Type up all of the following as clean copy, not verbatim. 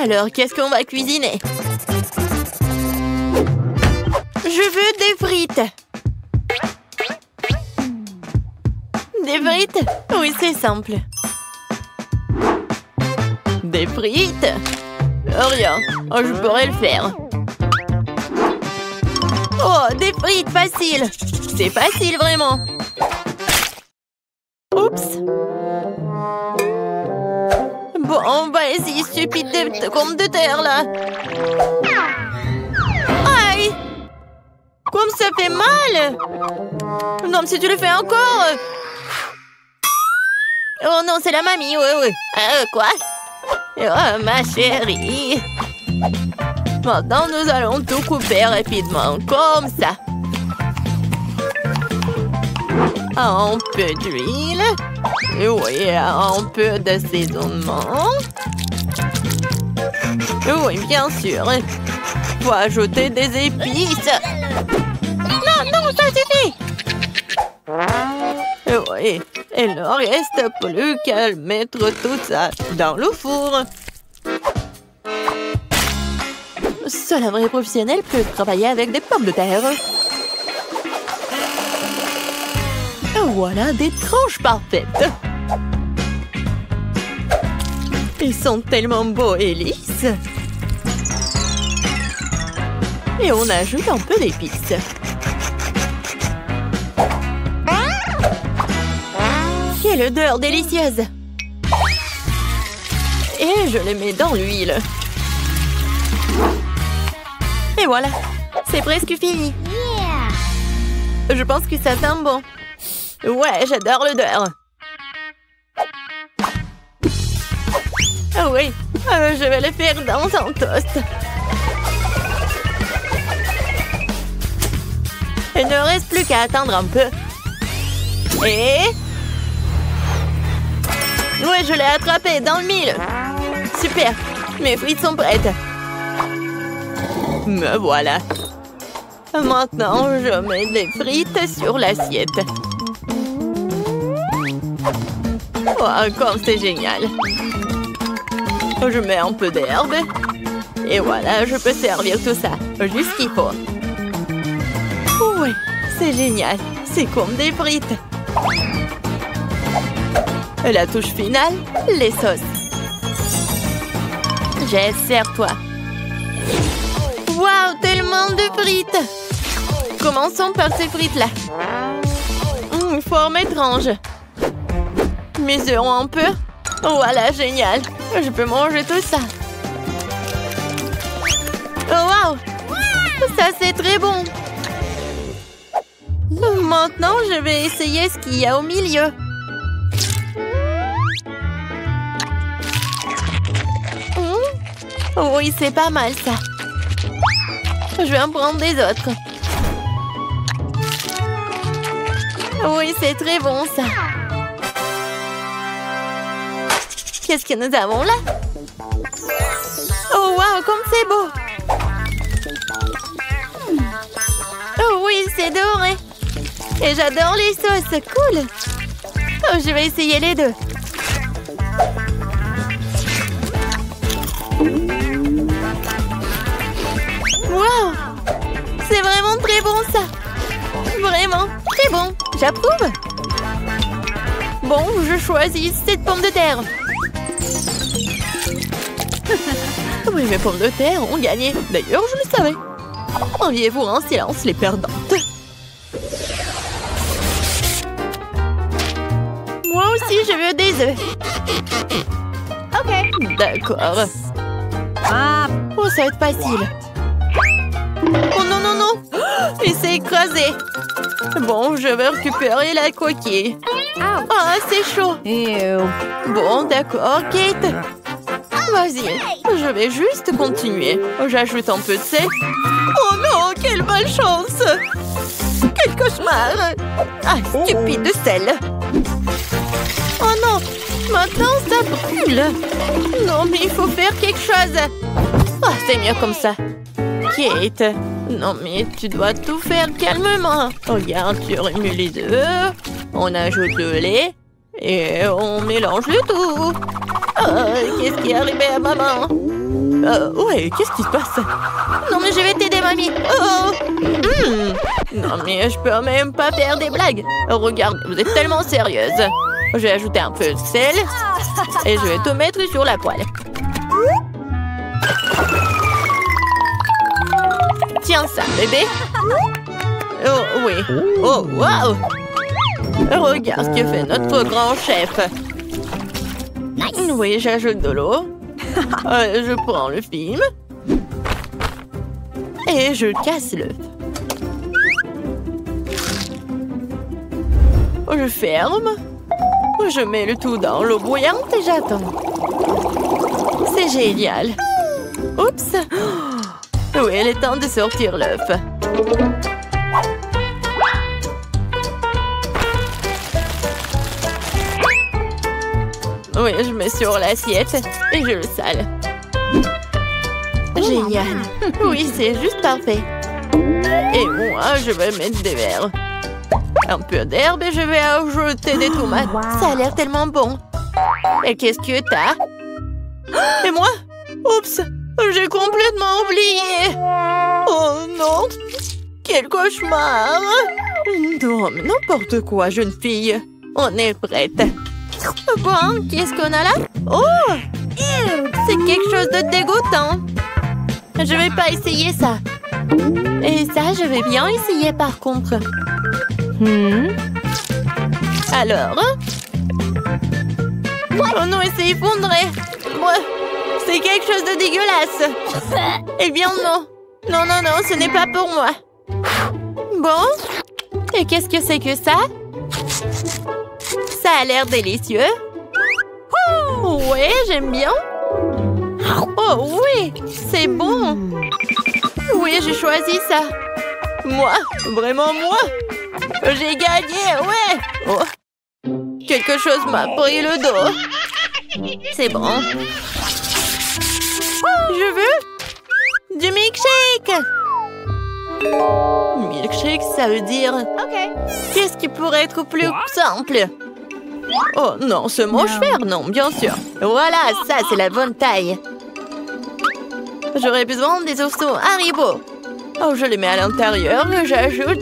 Alors, qu'est-ce qu'on va cuisiner? Je veux des frites. Des frites? Oui, c'est simple. Des frites? Rien. Oh, je pourrais le faire. Oh, des frites, facile. C'est facile, vraiment. Oups. Bon, vas-y, stupide de pomme de terre, là. Aïe! Comme ça fait mal! Non, mais si tu le fais encore... Oh non, c'est la mamie, oui. Quoi? Oh, ma chérie. Maintenant, nous allons tout couper rapidement, comme ça. Un peu d'huile. Oui, un peu d'assaisonnement. Oui, bien sûr. Faut ajouter des épices. Non, ça suffit. Oui, il ne reste plus qu'à mettre tout ça dans le four. Seul un vrai professionnel peut travailler avec des pommes de terre. Voilà des tranches parfaites. Ils sont tellement beaux et lisses. Et on ajoute un peu d'épices. Quelle odeur délicieuse! Et je les mets dans l'huile. Et voilà, c'est presque fini. Je pense que ça sent bon. Ouais, j'adore l'odeur. Ah oui, je vais le faire dans un toast. Il ne reste plus qu'à attendre un peu. Et... ouais, je l'ai attrapé dans le mille. Super, mes frites sont prêtes. Me voilà. Maintenant, je mets les frites sur l'assiette. Oh, comme c'est génial. Je mets un peu d'herbe. Et voilà, je peux servir tout ça. Juste qu'il faut. Oui, c'est génial. C'est comme des frites. La touche finale, les sauces. Jess, serre-toi. Waouh, tellement de frites. Commençons par ces frites-là. Forme étrange. Mesurons un peu. Voilà, génial. Je peux manger tout ça. Oh, waouh. Ça, c'est très bon. Maintenant, je vais essayer ce qu'il y a au milieu. Oui, c'est pas mal, ça. Je vais en prendre des autres. Oui, c'est très bon, ça. Qu'est-ce que nous avons là? Oh, waouh, comme c'est beau! Oh oui, c'est doré! Et j'adore les sauces, cool! Oh, je vais essayer les deux. Waouh! C'est vraiment très bon, ça! Vraiment, très bon! J'approuve! Bon, je choisis cette pomme de terre. Oui, mes pommes de terre ont gagné. D'ailleurs, je le savais. Enviez-vous en silence les perdantes. Moi aussi, je veux des œufs. Ok. D'accord. Oh, ça va être facile. Oh non, non, non. Il s'est écrasé. Bon, je vais récupérer la coquille. Ah, c'est chaud. Bon, d'accord, Kate. Vas-y, je vais juste continuer. J'ajoute un peu de sel. Oh non, quelle malchance! Quel cauchemar! Ah, stupide de sel! Oh non, maintenant ça brûle! Non, mais il faut faire quelque chose! Ah, c'est mieux comme ça. Kate, non mais tu dois tout faire calmement. Regarde, tu remues les œufs, on ajoute le lait et on mélange le tout. Qu'est-ce qui est arrivé à maman? Ouais, qu'est-ce qui se passe? Non, mais je vais t'aider, mamie. Non, mais je peux même pas faire des blagues. Regarde, vous êtes tellement sérieuse. Je vais ajouter un peu de sel et je vais tout mettre sur la poêle. Tiens ça, bébé. Oh, oui. Oh, wow. Regarde ce que fait notre grand chef. Oui, j'ajoute de l'eau. Je prends le film. Et je casse l'œuf. Je ferme. Je mets le tout dans l'eau bouillante et j'attends. C'est génial. Oups. Oui, il est temps de sortir l'œuf. Oui, je mets sur l'assiette et je le sale. Génial. Oui, c'est juste parfait. Et moi, je vais mettre des verres. Un peu d'herbe et je vais ajouter des tomates. Ça a l'air tellement bon. Et qu'est-ce que t'as? Et moi? Oups, j'ai complètement oublié. Oh non, quel cauchemar. Non, mais n'importe quoi, jeune fille. On est prête. Bon, qu'est-ce qu'on a là? Oh! C'est quelque chose de dégoûtant. Je vais pas essayer ça. Et ça, je vais bien essayer par contre. Alors? Oh non, il s'est effondré. C'est quelque chose de dégueulasse. Eh bien non. Non, non, non, ce n'est pas pour moi. Bon. Et qu'est-ce que c'est que ça? Ça a l'air délicieux. Ouais, j'aime bien. Oh oui, c'est bon. Oui, j'ai choisi ça. Moi, vraiment moi. J'ai gagné, ouais. Oh. Quelque chose m'a pris le dos. C'est bon. Je veux du milkshake. Milkshake, ça veut dire... Qu'est-ce qui pourrait être plus simple? Oh non, ce mâche-fer, non, bien sûr. Voilà, ça, c'est la bonne taille. J'aurais besoin des oursons Haribo. Oh, je les mets à l'intérieur et j'ajoute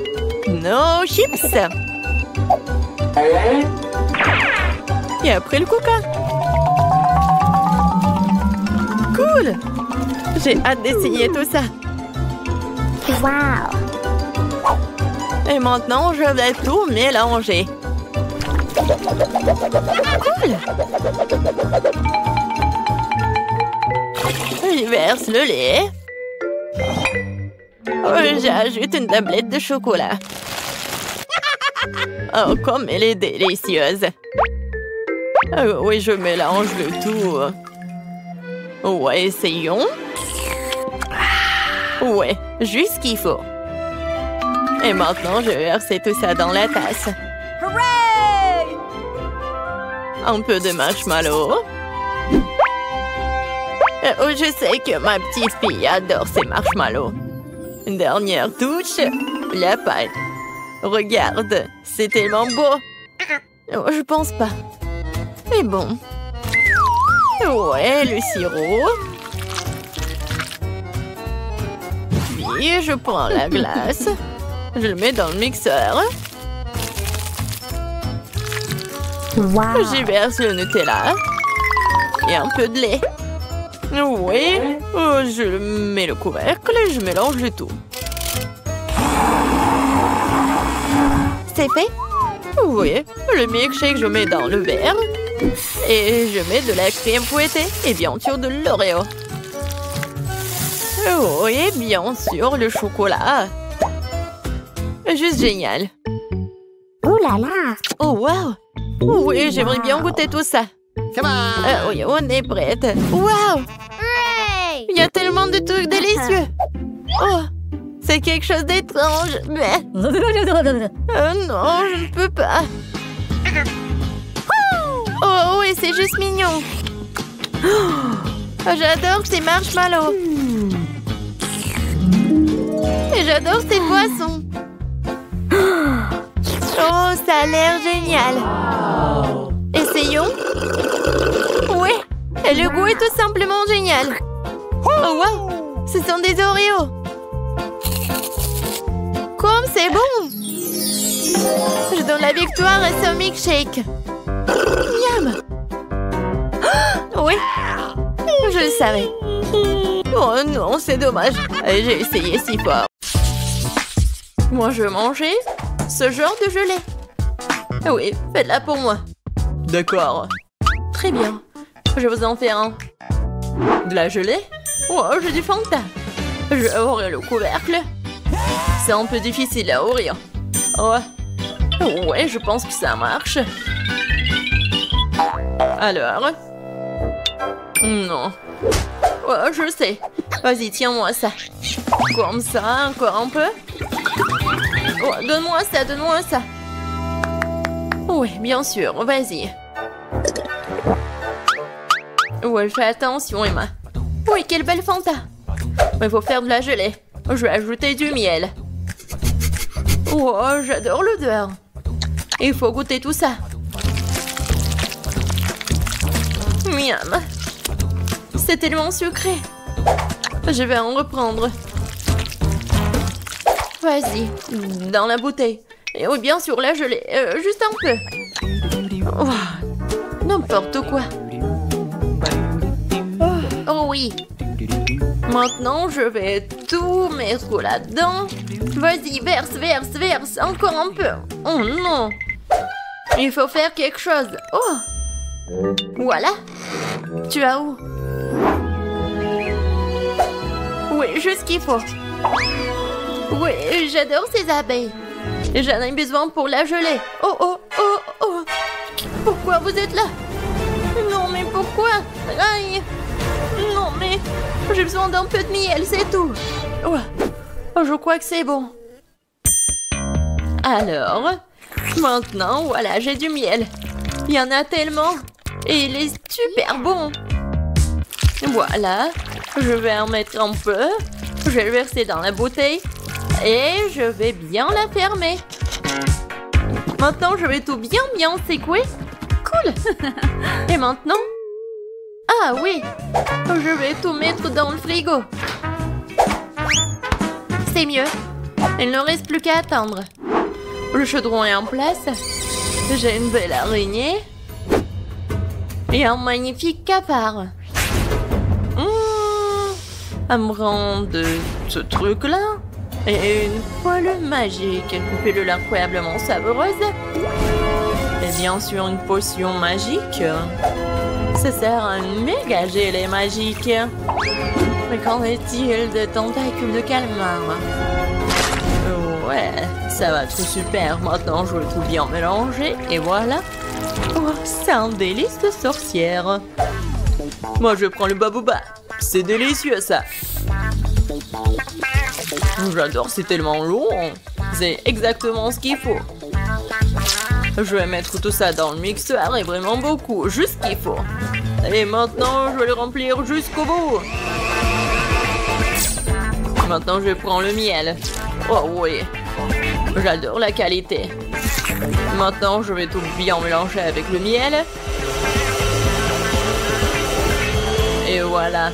nos chips. Et après le coca. Cool. J'ai hâte d'essayer tout ça. Wow. Et maintenant, je vais tout mélanger. Cool. Je verse le lait. J'ajoute une tablette de chocolat. Oh, comme elle est délicieuse. Oui, je mélange le tout. Ouais, essayons. Ouais, juste ce qu'il faut. Et maintenant, je vais verser tout ça dans la tasse. Hooray! Un peu de marshmallow. Oh, je sais que ma petite fille adore ces marshmallows. Une dernière touche, la pâte. Regarde, c'est tellement beau. Oh, je pense pas. Mais bon. Ouais, le sirop. Puis, je prends la glace. Je le mets dans le mixeur. Wow. J'y verse le Nutella. Et un peu de lait. Oui. Je mets le couvercle et je mélange le tout. C'est fait? Oui. Le milkshake, je mets dans le verre. Et je mets de la crème fouettée et bien sûr de l'Oreo. Oui, bien sûr, le chocolat. Juste génial. Ouh là là. Oh, wow. Oui, j'aimerais bien goûter tout ça. Oui, on est prête. Wow. Il y a tellement de trucs délicieux. Oh, c'est quelque chose d'étrange. Mais... non, je ne peux pas. Oh, oui, c'est juste mignon. Oh, j'adore ces marshmallows. Et j'adore ces boissons. Oh, ça a l'air génial. Essayons. Ouais, Et le goût est tout simplement génial. Oh wow, ce sont des Oreos. Comme c'est bon. Je donne la victoire à ce milkshake. Miam. Oui, je le savais. Oh non, c'est dommage. J'ai essayé si fort. Moi, je veux manger ce genre de gelée. Oui, faites-la pour moi. D'accord. Très bien. Je vais vous en faire un. De la gelée? Oh, j'ai du Fanta. Je vais ouvrir le couvercle. C'est un peu difficile à ouvrir. Ouais, je pense que ça marche. Alors? Non. Oh, je sais. Vas-y, tiens-moi ça. Comme ça, encore un peu. Oh, donne-moi ça, donne-moi ça. Oui, bien sûr, vas-y. Ouais, fais attention, Emma. Oui, quelle belle Fanta. Il faut faire de la gelée. Je vais ajouter du miel. Oh, j'adore l'odeur. Il faut goûter tout ça. Miam. C'est tellement sucré. Je vais en reprendre. Vas-y, dans la bouteille. Et oui, bien sûr, la gelée. Juste un peu. Oh, n'importe quoi. Oh oui. Maintenant, je vais tout mettre là-dedans. Vas-y, verse, verse, verse. Encore un peu. Oh non. Il faut faire quelque chose. Oh. Voilà. Tu as où? Oui, juste ce qu'il faut. Oui, j'adore ces abeilles. J'en ai besoin pour la gelée. Oh, oh, oh, oh. Pourquoi vous êtes là? Non, mais pourquoi? Aïe. Non, mais j'ai besoin d'un peu de miel, c'est tout. Oh, je crois que c'est bon. Alors, maintenant, voilà, j'ai du miel. Il y en a tellement. Et il est super bon. Voilà, je vais en mettre un peu. Je vais le verser dans la bouteille. Et je vais bien la fermer. Maintenant, je vais tout bien secouer. Cool. Et maintenant? Ah oui, je vais tout mettre dans le frigo. C'est mieux. Il ne reste plus qu'à attendre. Le chaudron est en place. J'ai une belle araignée. Et un magnifique cafard. Un brin de ce truc-là. Et une poêle magique. Une pilule incroyablement savoureuse. Et bien sûr une potion magique. Ça sert à un méga gelée magique. Mais qu'en est-il de tentacules de calmar? Ouais, ça va être super. Maintenant, je vais tout bien mélanger. Et voilà. Oh, c'est un délice de sorcière. Moi, je prends le babouba. C'est délicieux, ça. J'adore, c'est tellement long. C'est exactement ce qu'il faut. Je vais mettre tout ça dans le mixeur et vraiment beaucoup, juste ce qu'il faut. Et maintenant, je vais le remplir jusqu'au bout. Maintenant, je prends le miel. Oh oui, j'adore la qualité. Maintenant, je vais tout bien mélanger avec le miel. Et voilà.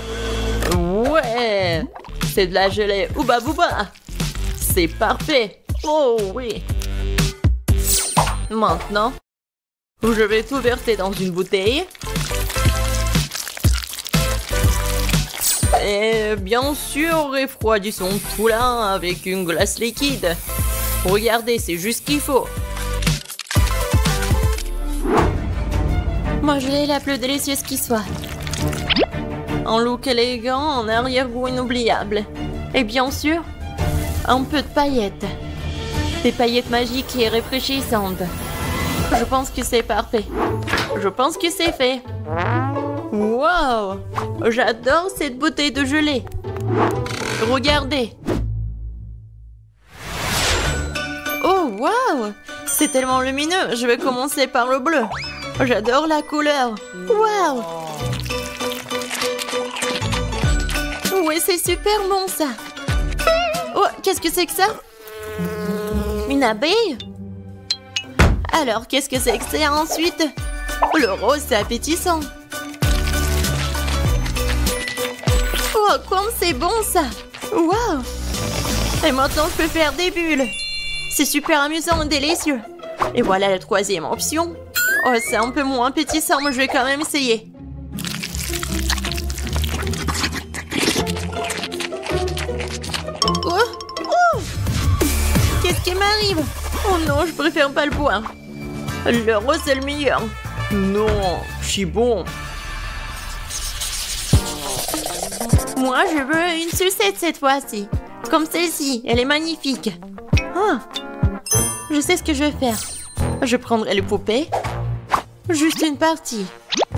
Ouais, c'est de la gelée Ouba Booba. C'est parfait. Oh oui. Maintenant, je vais tout verser dans une bouteille. Et bien sûr, refroidissons tout là avec une glace liquide. Regardez, c'est juste ce qu'il faut. Moi, je l'ai la plus délicieuse qui soit. Un look élégant, un arrière-goût inoubliable. Et bien sûr, un peu de paillettes. Des paillettes magiques et rafraîchissantes. Je pense que c'est parfait. Je pense que c'est fait. Wow! J'adore cette bouteille de gelée. Regardez. Oh, wow! C'est tellement lumineux. Je vais commencer par le bleu. J'adore la couleur. Wow! Oui, c'est super bon, ça. Oh, qu'est-ce que c'est que ça? Une abeille? Alors, qu'est-ce que c'est que ça ensuite? Le rose, c'est appétissant. Oh, comme c'est bon ça! Wow! Et maintenant, je peux faire des bulles. C'est super amusant et délicieux. Et voilà la troisième option. Oh, c'est un peu moins appétissant, mais je vais quand même essayer. Oh! Oh! Qu'est-ce qui m'arrive? Oh non, je préfère pas le boire. Le rose, c'est le meilleur. Non, je suis bon. Moi, je veux une sucette cette fois-ci. Comme celle-ci, elle est magnifique. Ah, je sais ce que je vais faire. Je prendrai les poupées. Juste une partie.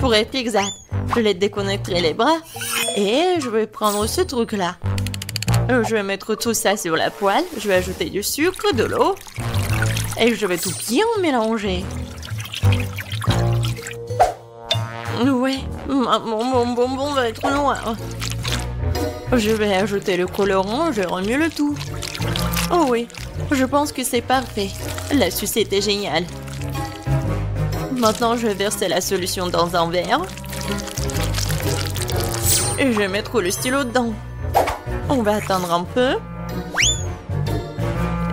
Pour être exact, je les déconnecterai les bras. Et je vais prendre ce truc-là. Je vais mettre tout ça sur la poêle. Je vais ajouter du sucre, de l'eau. Et je vais tout bien mélanger. Ouais, mon bonbon va être noir. Je vais ajouter le colorant, je remue le tout. Oh oui, je pense que c'est parfait. La sucette est géniale. Maintenant, je vais verser la solution dans un verre. Et je vais mettre le stylo dedans. On va attendre un peu.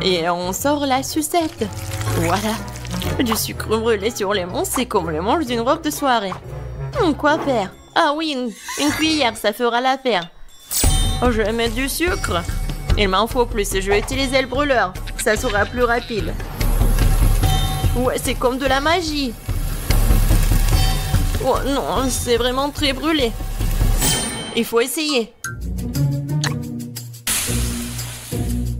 Et on sort la sucette. Voilà. Du sucre brûlé sur les mains, c'est comme le manche d'une robe de soirée. Quoi faire? Ah oui, une cuillère, ça fera l'affaire. Oh, je vais mettre du sucre. Il m'en faut plus, je vais utiliser le brûleur. Ça sera plus rapide. Ouais, c'est comme de la magie. Oh non, c'est vraiment très brûlé. Il faut essayer.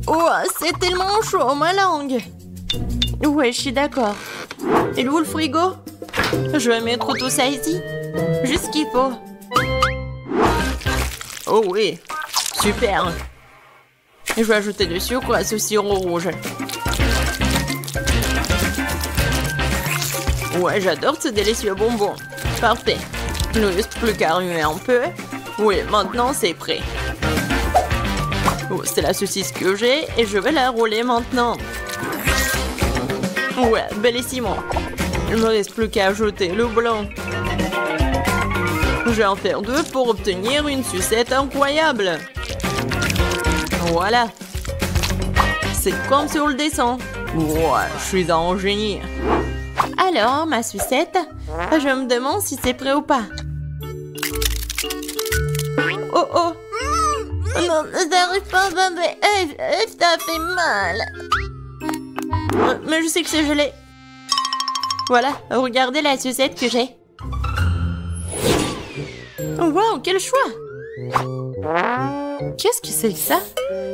Oh, c'est tellement chaud, ma langue. Ouais, je suis d'accord. Et où le frigo? Je vais mettre tout ça ici. Juste ce qu'il faut. Oh oui, super. Je vais ajouter du sucre à ce sirop rouge. Ouais, j'adore ce délicieux bonbon. Parfait. Il ne reste plus qu'à remuer un peu. Oui, maintenant c'est prêt. Oh, c'est la saucisse que j'ai et je vais la rouler maintenant. Ouais, bellissimo. Il ne me reste plus qu'à ajouter le blanc. Je vais en faire 2 pour obtenir une sucette incroyable. Voilà. C'est comme sur le dessin. Ouais, je suis un génie. Alors, ma sucette, je me demande si c'est prêt ou pas. Oh oh. Non, j'arrive pas à bander. Ça fait mal. Mais je sais que c'est gelé. Voilà, regardez la sucette que j'ai. Wow, quel choix! Qu'est-ce que c'est que ça?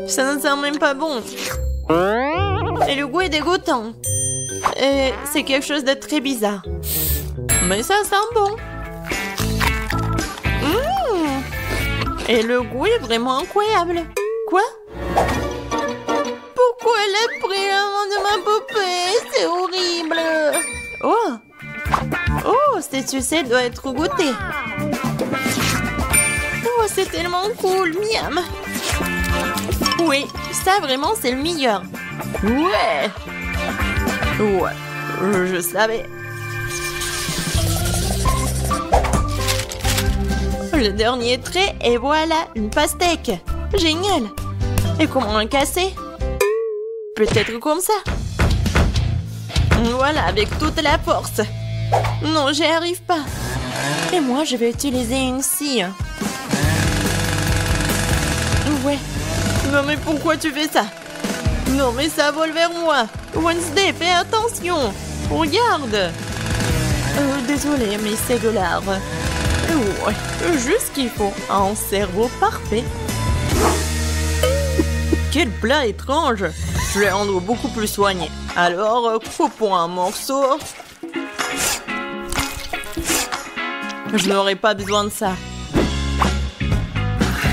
Ça ne sent même pas bon. Et le goût est dégoûtant. Et c'est quelque chose de très bizarre. Mais ça sent bon. Et le goût est vraiment incroyable. Quoi? Pourquoi elle a pris la main de ma poupée? C'est horrible. Oh! Oh, cette sucette doit être goûtée. Oh, c'est tellement cool, miam. Oui, ça vraiment c'est le meilleur. Ouais. Ouais, je savais. Le dernier trait et voilà, une pastèque. Génial. Et comment la casser? Peut-être comme ça. Voilà, avec toute la force. Non, j'y arrive pas. Et moi, je vais utiliser une scie. Ouais. Non, mais pourquoi tu fais ça? Non, mais ça vole vers moi. Wednesday, fais attention. Regarde. Désolée, mais c'est de l'art. Ouais, juste ce qu'il faut. Un cerveau parfait. Quel plat étrange. Je vais rendre beaucoup plus soigné. Alors, coupons un morceau. Je n'aurai pas besoin de ça.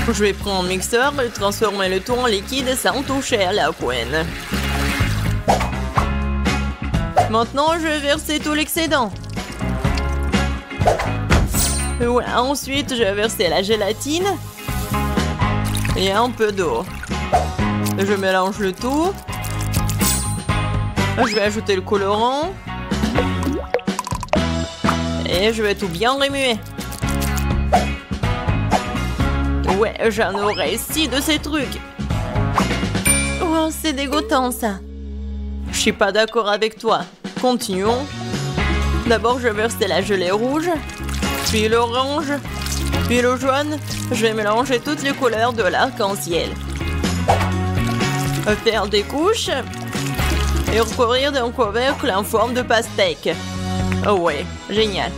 Je vais prendre un mixeur et transformer le tout en liquide sans toucher à la couenne. Maintenant, je vais verser tout l'excédent. Voilà, ensuite, je vais verser la gélatine et un peu d'eau. Je mélange le tout. Je vais ajouter le colorant. Et je vais tout bien remuer. Ouais, j'en aurais 6 de ces trucs. Oh, c'est dégoûtant ça. Je suis pas d'accord avec toi. Continuons. D'abord, je vais verser la gelée rouge, puis l'orange, puis le jaune. Je vais mélanger toutes les couleurs de l'arc-en-ciel. Faire des couches et recouvrir d'un couvercle en forme de pastèque. Oh ouais, génial.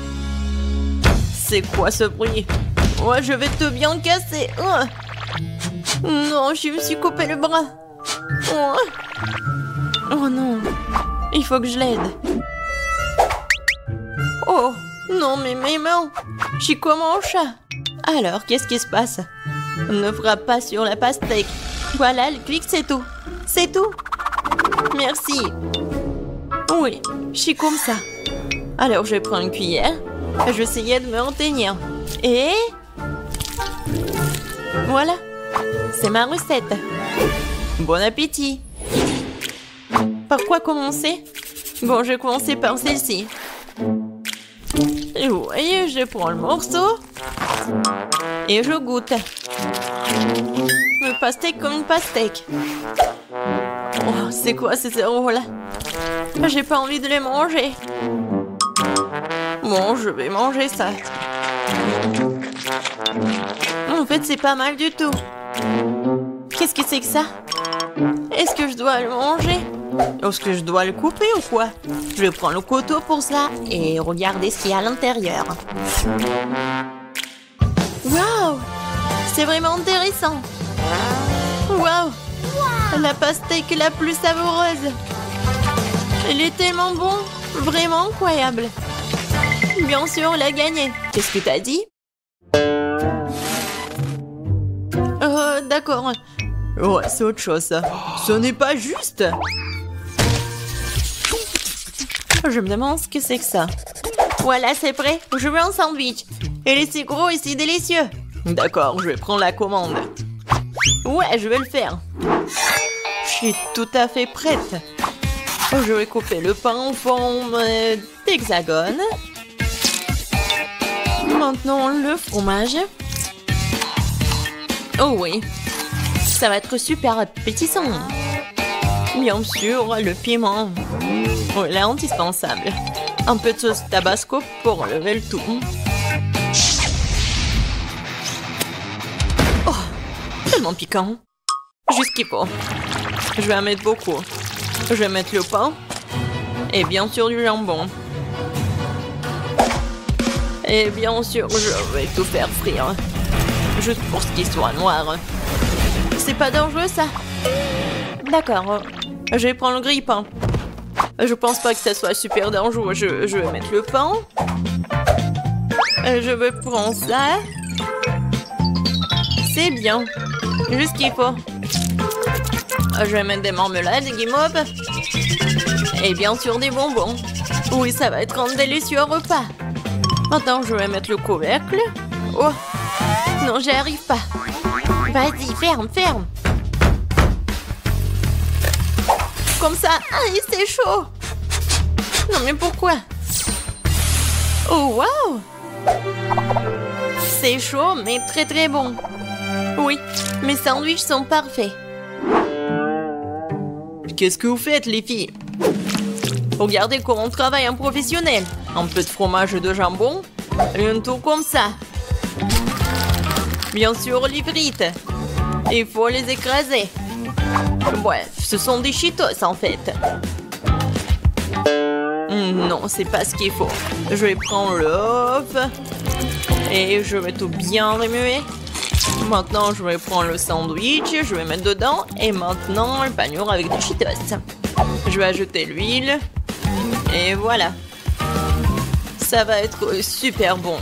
C'est quoi ce bruit? Ouais, je vais te bien casser. Oh. Non, je me suis coupé le bras. Oh. Oh non, il faut que je l'aide. Oh, non, mais mes mains. Je suis comme un chat. Alors, qu'est-ce qui se passe? Ne frappe pas sur la pastèque. Voilà, le clic, c'est tout. C'est tout. Merci. Oui, je suis comme ça. Alors, je vais prendre une cuillère. Je vais essayer de me retenir. Et... voilà. C'est ma recette. Bon appétit. Par quoi commencer? Bon, je vais commencer par celle-ci. Et vous voyez, je prends le morceau. Et je goûte. Le pastèque comme une pastèque. Oh, c'est quoi ces cerveaux-là? J'ai pas envie de les manger. Bon, je vais manger ça. En fait, c'est pas mal du tout. Qu'est-ce que c'est que ça? Est-ce que je dois le manger? Est-ce que je dois le couper ou quoi? Je vais prendre le couteau pour ça et regarder ce qu'il y a à l'intérieur. Waouh! C'est vraiment intéressant. Waouh! La pastèque la plus savoureuse. Elle est tellement bon, vraiment incroyable. Bien sûr, elle a gagné. Qu'est-ce que t'as dit? D'accord. Ouais, c'est autre chose, ça. Ce n'est pas juste. Je me demande ce que c'est que ça. Voilà, c'est prêt. Je veux un sandwich. Il est si gros et si délicieux. D'accord, je vais prendre la commande. Ouais, je vais le faire. Je suis tout à fait prête. Je vais couper le pain en forme d'hexagone. Maintenant, le fromage. Oh oui, ça va être super appétissant. Bien sûr, le piment. Oh, il est indispensable. Un peu de sauce tabasco pour lever le tout. Oh, tellement piquant. Juste qu'il faut. Je vais en mettre beaucoup. Je vais mettre le pain. Et bien sûr du jambon. Et bien sûr, je vais tout faire frire. Juste pour ce qu'il soit noir. C'est pas dangereux, ça? D'accord. Je vais prendre le grille-pain. Je pense pas que ça soit super dangereux. Je vais mettre le pain. Je vais prendre ça. C'est bien. Juste ce qu'il faut. Je vais mettre des marmelades, des guimauves. Et bien sûr des bonbons. Oui, ça va être un délicieux repas. Maintenant, je vais mettre le couvercle. Oh, non, j'y arrive pas. Vas-y, ferme, ferme. Comme ça. Ah, c'est chaud. Non, mais pourquoi? Oh, waouh. C'est chaud, mais très très bon. Oui, mes sandwichs sont parfaits. Qu'est-ce que vous faites, les filles? Regardez comment on travaille un professionnel. Un peu de fromage de jambon. Et un tour comme ça. Bien sûr, les frites. Il faut les écraser. Bref, ce sont des Cheetos en fait. Non, c'est pas ce qu'il faut. Je vais prendre l'œuf. Et je vais tout bien remuer. Maintenant, je vais prendre le sandwich. Je vais mettre dedans. Et maintenant, le panure avec des Cheetos. Je vais ajouter l'huile. Et voilà. Ça va être super bon.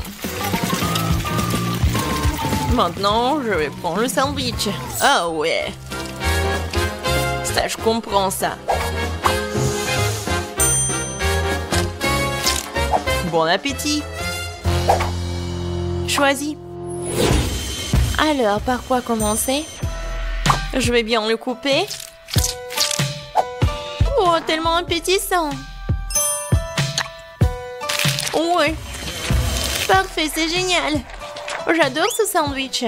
Maintenant, je vais prendre le sandwich. Ah ouais. Ça, je comprends ça. Bon appétit. Choisis. Alors, par quoi commencer? Je vais bien le couper. Oh, tellement appétissant. Ouais. Parfait, c'est génial. J'adore ce sandwich.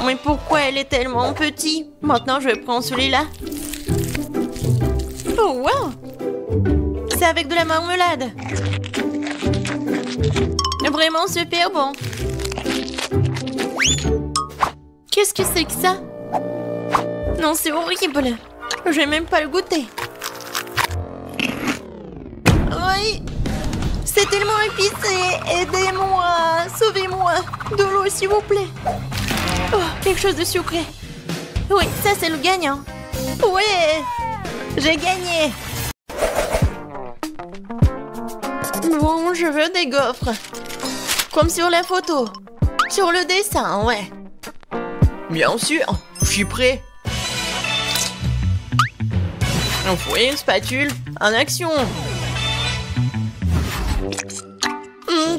Mais pourquoi elle est tellement petite? Maintenant, je vais prendre celui-là. Oh, wow! C'est avec de la marmelade. Vraiment super bon. Qu'est-ce que c'est que ça? Non, c'est horrible. Je vais même pas le goûter. Oui. C'est tellement épicé. Aidez-moi. Sauvez-moi. De l'eau, s'il vous plaît. Oh, quelque chose de sucré. Oui, ça, c'est le gagnant. Ouais. J'ai gagné. Bon, je veux des gaufres. Comme sur la photo. Sur le dessin, ouais. Bien sûr, je suis prêt. Un fouet, une spatule, en action.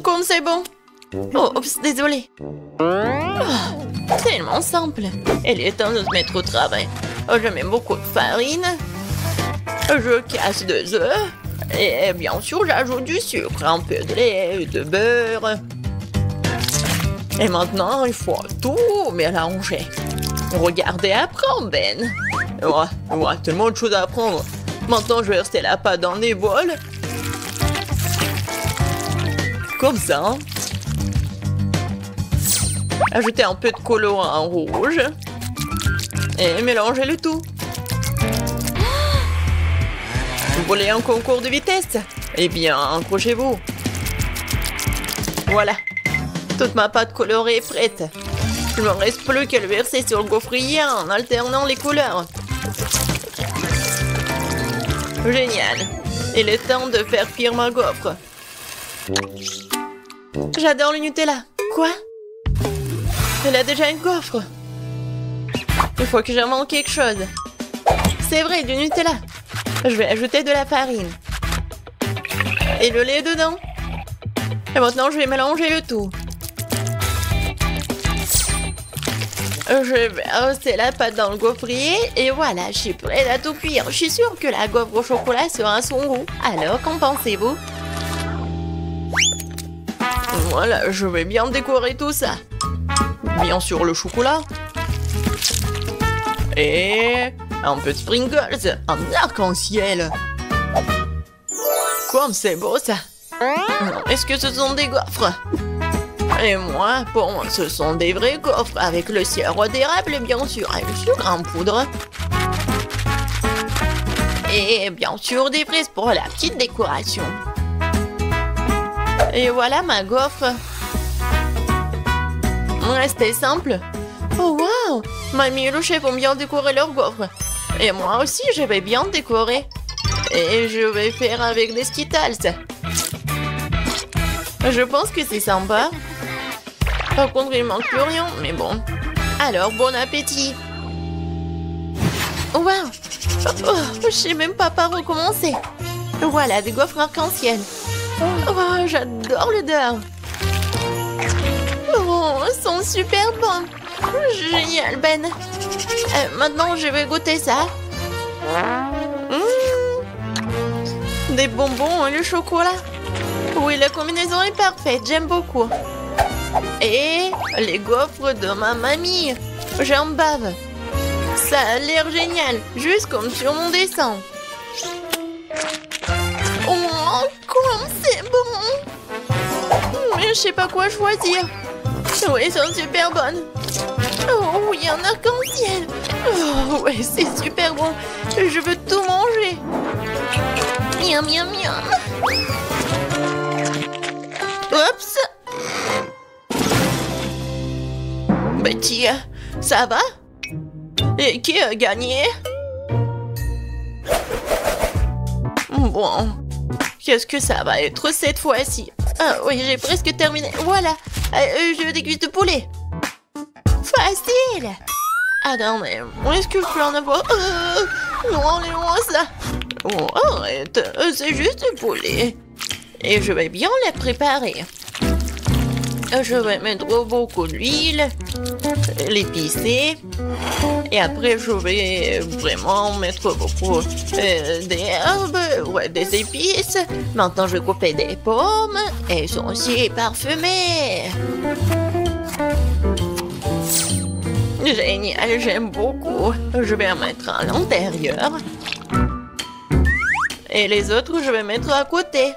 Comme c'est bon. Oh, oups, désolé. Oh, tellement simple. Il est temps de se mettre au travail. Oh, je mets beaucoup de farine. Je casse 2 œufs. Et bien sûr, j'ajoute du sucre, un peu de lait, de beurre. Et maintenant, il faut tout mélanger. Regardez, apprends, Ben. Ouais, tellement de choses à apprendre. Maintenant, je vais verser la pâte dans des bols. Comme ça. Hein. Ajoutez un peu de colorant rouge. Et mélangez le tout. Vous voulez un concours de vitesse? Eh bien, accrochez-vous. Voilà. Toute ma pâte colorée est prête. Il ne me reste plus qu'à le verser sur le gaufrier en alternant les couleurs. Génial. Il est temps de faire cuire ma gaufre. J'adore le Nutella. Quoi? Elle a déjà une gaufre. Il faut que j'invente quelque chose. C'est vrai, du Nutella. Je vais ajouter de la farine. Et le lait dedans. Et maintenant, je vais mélanger le tout. Je vais verser la pâte dans le gaufrier et voilà, je suis prête à tout cuire. Je suis sûre que la gaufre au chocolat sera son goût. Alors, qu'en pensez-vous? Voilà, je vais bien décorer tout ça. Bien sûr, le chocolat. Et un peu de sprinkles, un arc-en-ciel. Comme c'est beau ça. Est-ce que ce sont des gaufres? Et moi, pour moi, ce sont des vrais gaufres avec le sirop d'érable, bien sûr, et le sucre en poudre. Et bien sûr, des fraises pour la petite décoration. Et voilà ma gaufre. C'était simple. Oh wow! Mamie et le chef ont bien décoré leur gaufre. Et moi aussi, je vais bien décorer. Et je vais faire avec des Skittles. Je pense que c'est sympa. Par contre, il manque plus rien, mais bon. Alors, bon appétit. Wow! Oh, je sais même pas par où commencer. Voilà, des gaufres arc-en-ciel. Oh, j'adore l'odeur. Oh, elles sont super bonnes. Génial, Ben. Maintenant, je vais goûter ça. Des bonbons et le chocolat. Oui, la combinaison est parfaite. J'aime beaucoup. Et les gaufres de ma mamie. J'en bave. Ça a l'air génial. Juste comme sur mon dessin. Oh, comme c'est bon. Mais je sais pas quoi choisir. Oui, elles sont super bonnes. Oh, oui, un arc-en-ciel. Oh, ouais, c'est super bon. Je veux tout manger. Miam, miam, miam. Oups. Betty, ça va? Et qui a gagné? Bon, qu'est-ce que ça va être cette fois-ci? Ah oui, j'ai presque terminé. Voilà, je déguste de poulet. Facile. Attendez, est-ce que je peux en avoir? Non, enlève-moi ça. Oh, arrête, c'est juste du poulet. Et je vais bien la préparer. Je vais mettre beaucoup d'huile, l'épicer. Et après, je vais vraiment mettre beaucoup d'herbes, ouais, des épices. Maintenant, je vais couper des pommes. Elles sont aussi parfumées. Génial, j'aime beaucoup. Je vais en mettre à l'intérieur. Et les autres, je vais mettre à côté.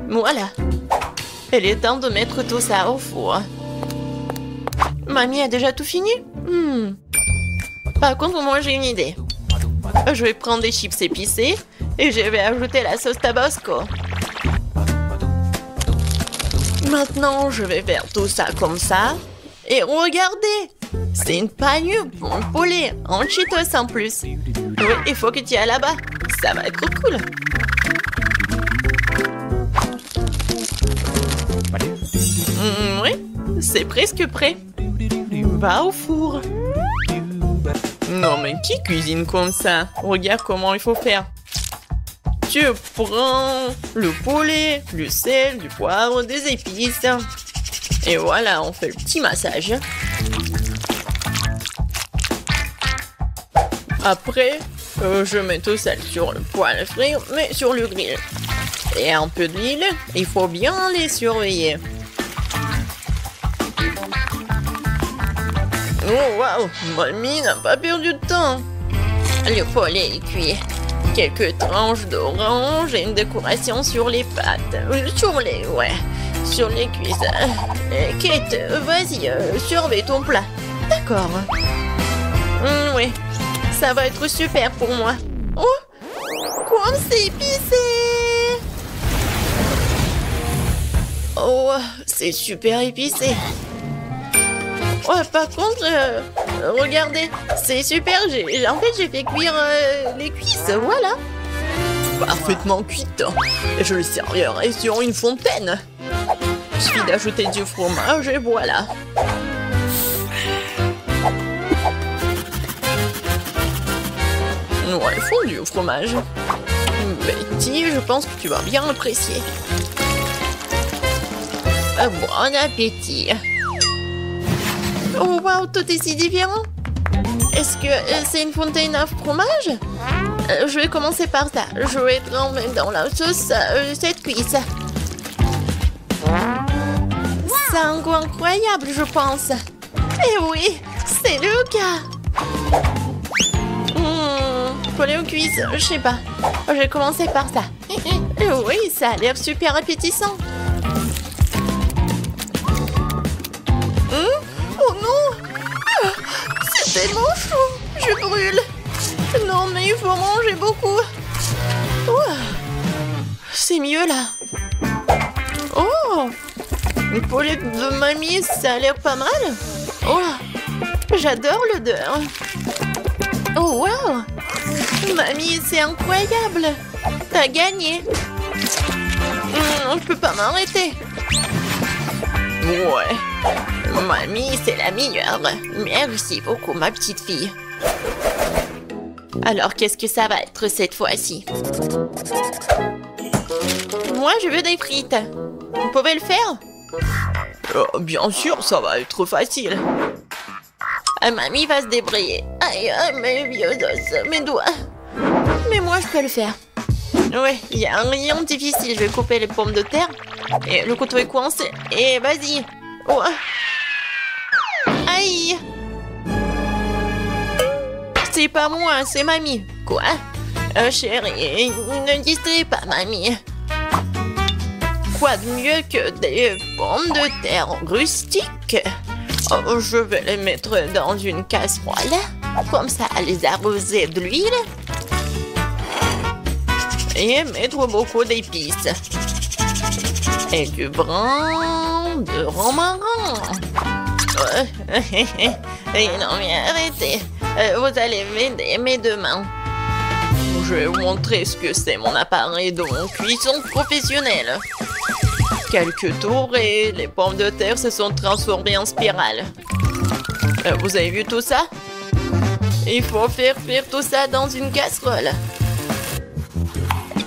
Voilà. Il est temps de mettre tout ça au four. Mamie a déjà tout fini? Par contre, moi, j'ai une idée. Je vais prendre des chips épicés et je vais ajouter la sauce Tabasco. Maintenant, je vais faire tout ça comme ça. Et regardez! C'est une panure pour un poulet en Cheetos en plus. Oui, il faut que tu ailles là-bas. Ça va être cool. Oui, c'est presque prêt. Va au four. Non, mais qui cuisine comme ça? Regarde comment il faut faire. Tu prends le poulet, du sel, du poivre, des épices. Et voilà, on fait le petit massage. Après, je mets tout ça sur le poêle à frire, mais sur le grill. Et un peu d'huile, il faut bien les surveiller. Oh waouh, mamie n'a pas perdu de temps. Le poulet est cuit. Quelques tranches d'orange et une décoration sur les pâtes. Sur les cuisses. Kate, vas-y, surveille ton plat. D'accord. Oui, ça va être super pour moi. Oh, comme c'est épicé. Oh, c'est super épicé. Ouais, par contre, regardez, c'est super, en fait, j'ai fait cuire les cuisses, voilà. Parfaitement cuite. Et je le servirai sur une fontaine. Il suffit d'ajouter du fromage et voilà. Ouais, fondu au fromage. Betty, je pense que tu vas bien apprécier. Bon appétit. Oh wow, tout est si différent. Est-ce que c'est une fontaine à fromage? Je vais commencer par ça. Je vais tremper dans la sauce cette cuisse. C'est un goût incroyable, je pense. Et oui, c'est le cas. Poulet aux cuisses, je sais pas. Je vais commencer par ça. Oui, ça a l'air super appétissant. Oh non! C'est tellement chaud! Je brûle! Non, mais il faut manger beaucoup! C'est mieux là! Oh! Le poulet de mamie, ça a l'air pas mal! Oh! J'adore l'odeur! Oh wow! Mamie, c'est incroyable! T'as gagné! Je peux pas m'arrêter! Ouais! Mamie, c'est la meilleure. Merci beaucoup, ma petite fille. Alors, qu'est-ce que ça va être cette fois-ci? Moi, je veux des frites. Vous pouvez le faire? Bien sûr, ça va être facile. Mamie va se débrouiller. Aïe, mes vieux os, mes doigts. Mais moi, je peux le faire. Ouais, il n'y a rien de difficile. Je vais couper les pommes de terre. Et le couteau est coincé. Et vas-y. Oh. Aïe! C'est pas moi, c'est mamie. Quoi? Chérie, ne distrais pas mamie. Quoi de mieux que des pommes de terre rustiques? Oh, je vais les mettre dans une casserole. Comme ça, les arroser de l'huile. Et mettre beaucoup d'épices. Et du brin de romarin. Non mais arrêtez. Vous allez m'aider mes deux mains. Je vais vous montrer ce que c'est mon appareil de cuisson professionnelle. Quelques tours et les pommes de terre se sont transformées en spirale. Vous avez vu tout ça? Il faut faire cuire tout ça dans une casserole.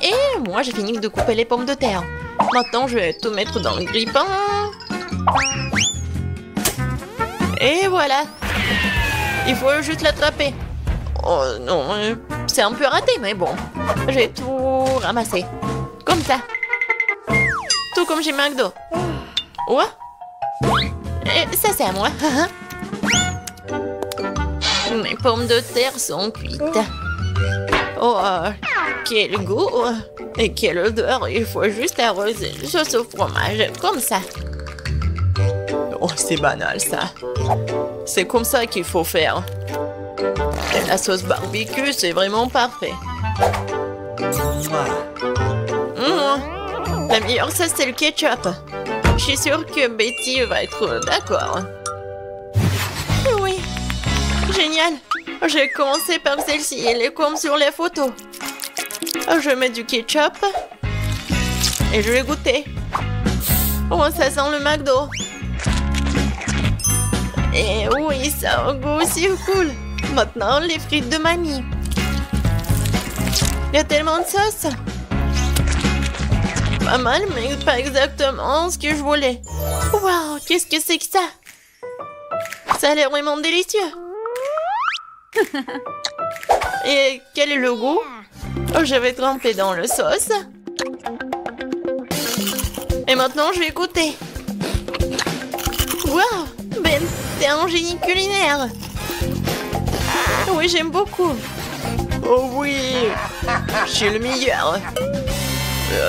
Et moi j'ai fini de couper les pommes de terre. Maintenant je vais tout mettre dans le grille-pain. Et voilà. Il faut juste l'attraper. Oh non, c'est un peu raté, mais bon. J'ai tout ramassé. Comme ça. Tout comme chez McDo. Ouais. Et ça, c'est à moi. pommes de terre sont cuites. Oh, quel goût et quelle odeur. Il faut juste arroser le sauce au fromage, comme ça. Oh, c'est banal ça. C'est comme ça qu'il faut faire. Et la sauce barbecue, c'est vraiment parfait. La meilleure sauce, c'est le ketchup. Je suis sûre que Betty va être d'accord. Oui, génial. J'ai commencé par celle-ci, elle est comme sur les photos. Je mets du ketchup et je vais goûter. Oh, ça sent le McDo. Et oui, ça a un goût aussi cool. Maintenant, les frites de mamie. Il y a tellement de sauce. Pas mal, mais pas exactement ce que je voulais. Waouh, qu'est-ce que c'est que ça? Ça a l'air vraiment délicieux. Et quel est le goût? Oh, je vais tremper dans le sauce. Et maintenant, je vais goûter. Waouh, Ben, t'es un génie culinaire. Oui, j'aime beaucoup. Oh oui, je suis le meilleur.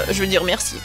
Je veux dire merci.